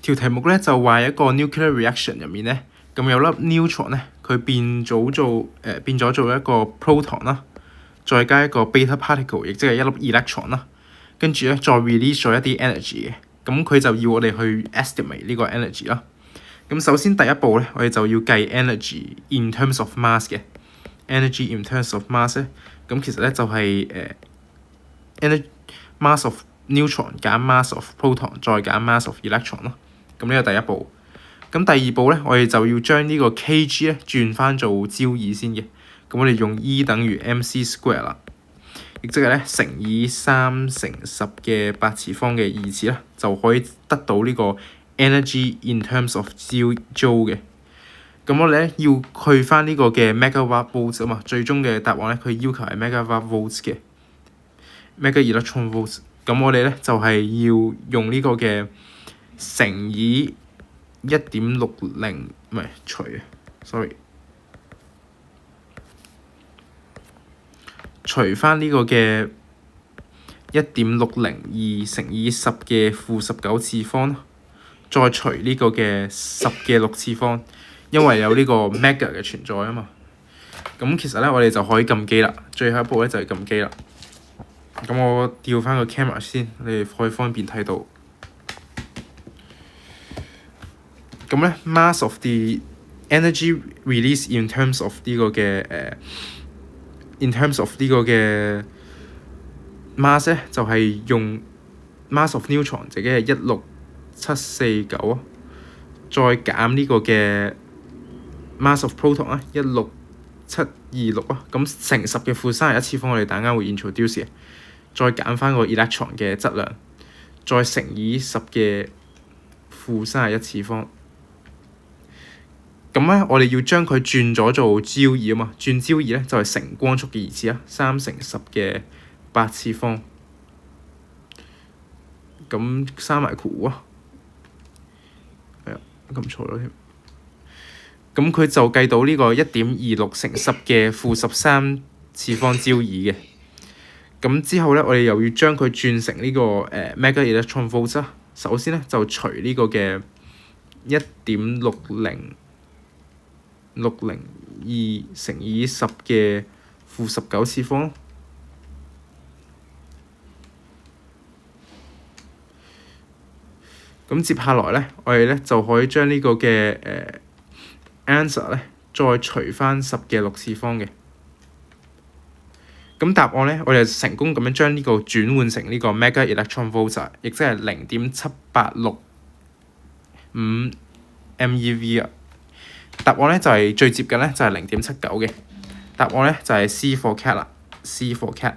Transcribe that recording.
條題目咧就話一個 nuclear reaction 入面咧，咁有粒 neutron 咧，佢變咗做一個 proton 啦，再加一個 beta particle， 亦即係一粒 electron 啦，跟住咧再 release 咗一啲 energy 嘅，咁佢就要我哋去 estimate 呢個 energy 啦。咁首先第一步咧，我哋就要計 energy in terms of mass 嘅 energy in terms of mass 咧，咁其實咧就係mass of neutron 減 mass of proton 再減 mass of electron 咯。咁呢個第一步。咁第二步咧，我哋就要將呢個 kg 咧轉翻做焦耳先嘅。咁我哋用 E 等於 mc square 啦，亦即係咧乘以3乘10嘅8次方嘅2次啦，就可以得到呢個 energy in terms of joule 嘅。咁我哋咧要去翻呢個嘅 megawatt volts 啊嘛，最終嘅答案咧佢要求係 megawatt volts 嘅 mega electron volts。咁我哋咧就係要用呢個嘅乘以1.60唔係除啊 ，sorry， 除翻呢個嘅1.602乘以10嘅負19次方，再除呢個嘅10嘅6次方，因為有呢個 mega 嘅存在啊嘛。咁其實咧我哋就可以撳機啦，最後一步咧就係撳機啦。咁我調翻個 camera 先，你哋可以方便睇到。咁咧 mass of the energy release in terms of 呢個嘅in terms of 呢個嘅 mass 咧就係用 mass of neutron 即係16749啊，再減呢個嘅 mass of proton 啊16726啊，咁乘10嘅負31次方我哋等間會 introduce 嘅，再減翻個 electron 嘅質量，再乘以10嘅負31次方。咁咧，我哋要將佢轉咗做焦耳啊嘛，轉焦耳咧就係乘光速嘅2次啊，3乘10嘅8次方。咁刪埋括弧啊，係啊，撳錯咗添。咁佢就計到呢個1.26乘10嘅負13次方焦耳嘅。咁之後咧，我哋又要將佢轉成呢個mega electron volts 啊。首先咧就除呢個嘅1.602乘以10嘅負19次方。咁接下來咧，我哋咧就可以將呢個嘅answer 咧再除翻10嘅6次方嘅。咁答案咧，我哋成功咁樣將呢個轉換成呢個 mega electron volts，亦即係0.7865 MeV 啊。答案咧就係最接近咧就係0.79嘅。答案咧就係 C for cat 啦，C for cat。